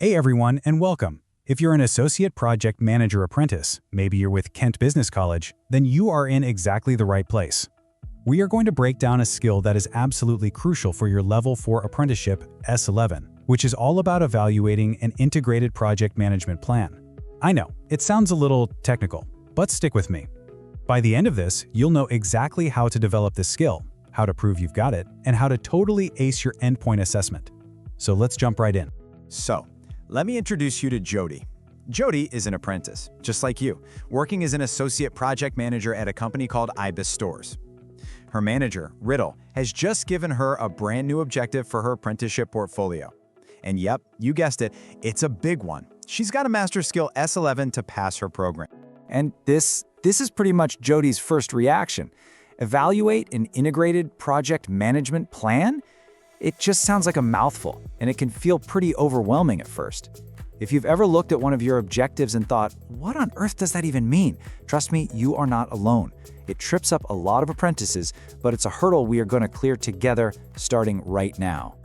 Hey everyone, and welcome. If you're an Associate Project Manager Apprentice, maybe you're with Kent Business College, then you are in exactly the right place. We are going to break down a skill that is absolutely crucial for your Level 4 apprenticeship, S11, which is all about evaluating an integrated project management plan. I know, it sounds a little technical, but stick with me. By the end of this, you'll know exactly how to develop this skill, how to prove you've got it, and how to totally ace your endpoint assessment. So let's jump right in. Let me introduce you to Jody. Jody is an apprentice, just like you, working as an associate project manager at a company called IBIS Stores. Her manager, Riddle, has just given her a brand new objective for her apprenticeship portfolio. And yep, you guessed it, it's a big one. She's got to master skill S11 to pass her program. And this is pretty much Jody's first reaction. Evaluate an integrated project management plan? It just sounds like a mouthful, and it can feel pretty overwhelming at first. If you've ever looked at one of your objectives and thought, what on earth does that even mean? Trust me, you are not alone. It trips up a lot of apprentices, but it's a hurdle we are going to clear together starting right now.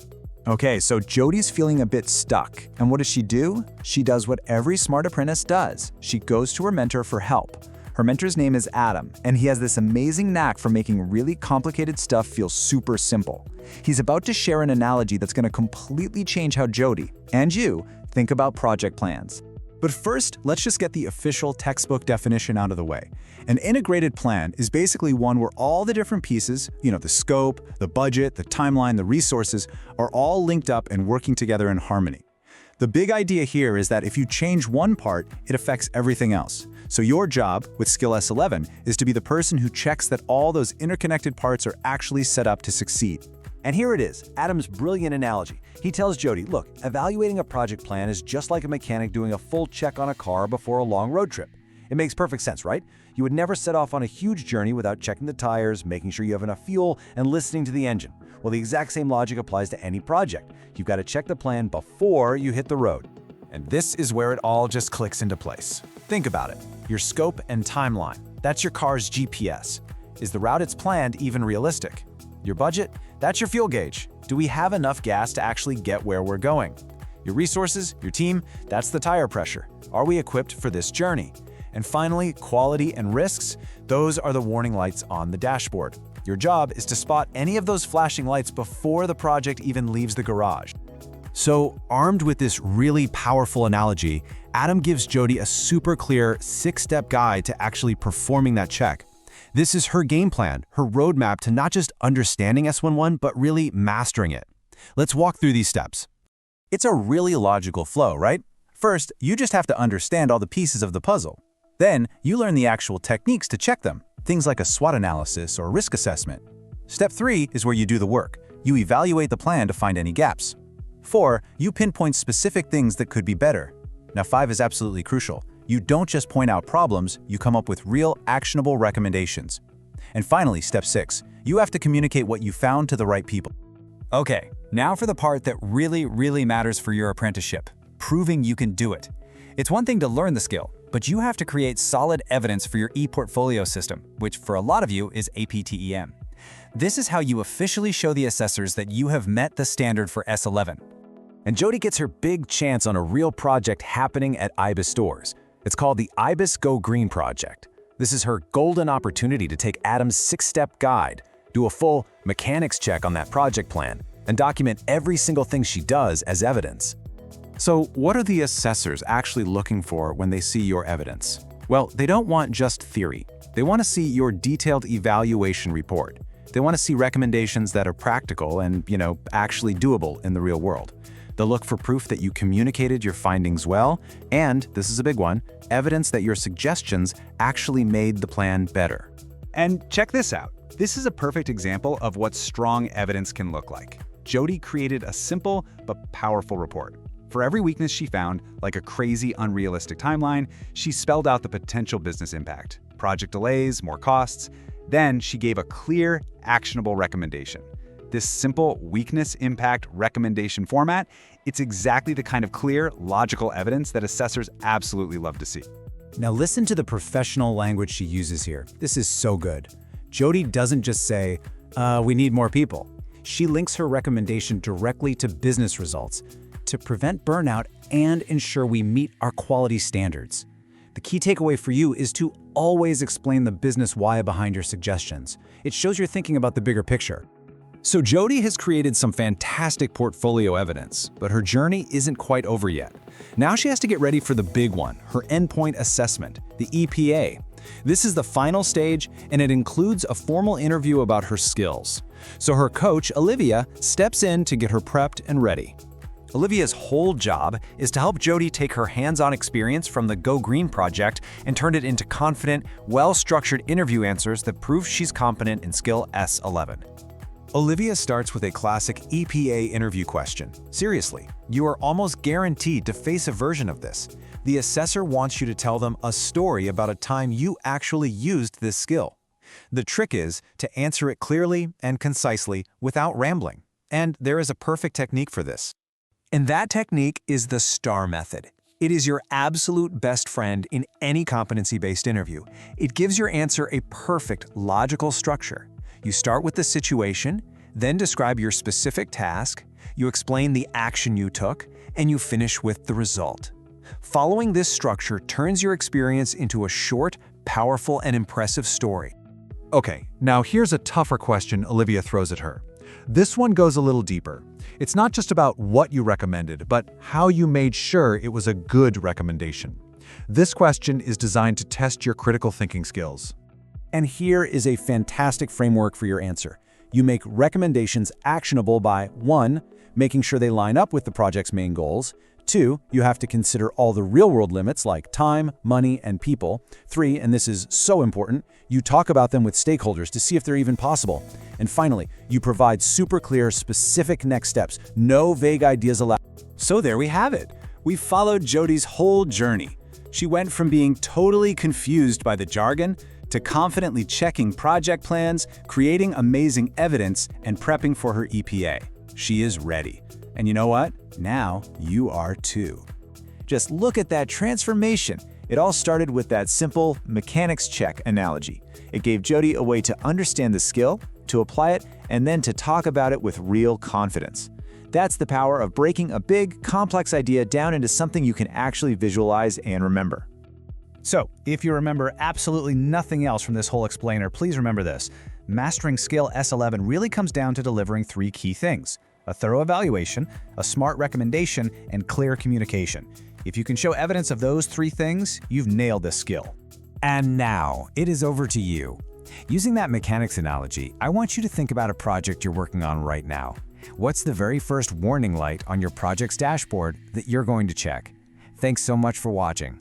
Okay, so Jody's feeling a bit stuck. And what does she do? She does what every smart apprentice does. She goes to her mentor for help. Her mentor's name is Adam, and he has this amazing knack for making really complicated stuff feel super simple. He's about to share an analogy that's going to completely change how Jody, and you, think about project plans. But first, let's just get the official textbook definition out of the way. An integrated plan is basically one where all the different pieces, the scope, the budget, the timeline, the resources, are all linked up and working together in harmony. The big idea here is that if you change one part, it affects everything else. So your job with Skill S11 is to be the person who checks that all those interconnected parts are actually set up to succeed. And here it is, Adam's brilliant analogy. He tells Jody, look, evaluating a project plan is just like a mechanic doing a full check on a car before a long road trip. It makes perfect sense, right? You would never set off on a huge journey without checking the tires, making sure you have enough fuel, and listening to the engine. Well, the exact same logic applies to any project. You've got to check the plan before you hit the road. And this is where it all just clicks into place. Think about it. Your scope and timeline. That's your car's GPS. Is the route it's planned even realistic? Your budget? That's your fuel gauge. Do we have enough gas to actually get where we're going? Your resources, your team, that's the tire pressure. Are we equipped for this journey? And finally, quality and risks, those are the warning lights on the dashboard. Your job is to spot any of those flashing lights before the project even leaves the garage. So, armed with this really powerful analogy, Adam gives Jody a super clear 6-step guide to actually performing that check. This is her game plan, her roadmap to not just understanding S11, but really mastering it. Let's walk through these steps. It's a really logical flow, right? First, you just have to understand all the pieces of the puzzle. Then, you learn the actual techniques to check them, things like a SWOT analysis or risk assessment. Step 3 is where you do the work. You evaluate the plan to find any gaps. 4, you pinpoint specific things that could be better. Now 5 is absolutely crucial. You don't just point out problems, you come up with real, actionable recommendations. And finally, step 6, you have to communicate what you found to the right people. Okay, now for the part that really matters for your apprenticeship, proving you can do it. It's one thing to learn the skill, but you have to create solid evidence for your e-portfolio system, which for a lot of you is APTEM. This is how you officially show the assessors that you have met the standard for S11. And Jody gets her big chance on a real project happening at IBIS Stores. It's called the IBIS Go Green Project. This is her golden opportunity to take Adam's 6-step guide, do a full mechanics check on that project plan, and document every single thing she does as evidence. So what are the assessors actually looking for when they see your evidence? Well, they don't want just theory. They want to see your detailed evaluation report. They want to see recommendations that are practical and, actually doable in the real world. They'll look for proof that you communicated your findings well, and, this is a big one, evidence that your suggestions actually made the plan better. And check this out. This is a perfect example of what strong evidence can look like. Jody created a simple but powerful report. For every weakness she found, like a crazy, unrealistic timeline, she spelled out the potential business impact, project delays, more costs. Then she gave a clear, actionable recommendation. This simple weakness impact recommendation format, it's exactly the kind of clear, logical evidence that assessors absolutely love to see. Now listen to the professional language she uses here. This is so good. Jody doesn't just say, we need more people. She links her recommendation directly to business results. to prevent burnout and ensure we meet our quality standards. The key takeaway for you is to always explain the business why behind your suggestions. It shows you're thinking about the bigger picture. So Jody has created some fantastic portfolio evidence, but her journey isn't quite over yet. Now she has to get ready for the big one, her endpoint assessment, the EPA. This is the final stage, and it includes a formal interview about her skills. So her coach, Olivia, steps in to get her prepped and ready. Olivia's whole job is to help Jody take her hands-on experience from the Go Green project and turn it into confident, well-structured interview answers that prove she's competent in skill S11. Olivia starts with a classic EPA interview question. Seriously, you are almost guaranteed to face a version of this. The assessor wants you to tell them a story about a time you actually used this skill. The trick is to answer it clearly and concisely without rambling. And there is a perfect technique for this. And that technique is the STAR method. It is your absolute best friend in any competency-based interview. It gives your answer a perfect, logical structure. You start with the situation, then describe your specific task, you explain the action you took, and you finish with the result. Following this structure turns your experience into a short, powerful, and impressive story. Okay, now here's a tougher question Olivia throws at her. This one goes a little deeper. It's not just about what you recommended, but how you made sure it was a good recommendation. This question is designed to test your critical thinking skills. And here is a fantastic framework for your answer. You make recommendations actionable by 1. Making sure they line up with the project's main goals. 2. You have to consider all the real-world limits like time, money, and people. 3, and this is so important, you talk about them with stakeholders to see if they're even possible. And finally, you provide super clear, specific next steps. No vague ideas allowed. So there we have it. We followed Jody's whole journey. She went from being totally confused by the jargon to confidently checking project plans, creating amazing evidence, and prepping for her EPA. She is ready. And you know what? Now you are too. Just look at that transformation. It all started with that simple mechanics check analogy. It gave Jody a way to understand the skill, to apply it, and then to talk about it with real confidence. That's the power of breaking a big, complex idea down into something you can actually visualize and remember. So, if you remember absolutely nothing else from this whole explainer, please remember this. Mastering skill S11 really comes down to delivering 3 key things: a thorough evaluation, a smart recommendation, and clear communication. If you can show evidence of those 3 things, you've nailed this skill. And now, it is over to you. Using that mechanics analogy, I want you to think about a project you're working on right now. What's the very first warning light on your project's dashboard that you're going to check? Thanks so much for watching.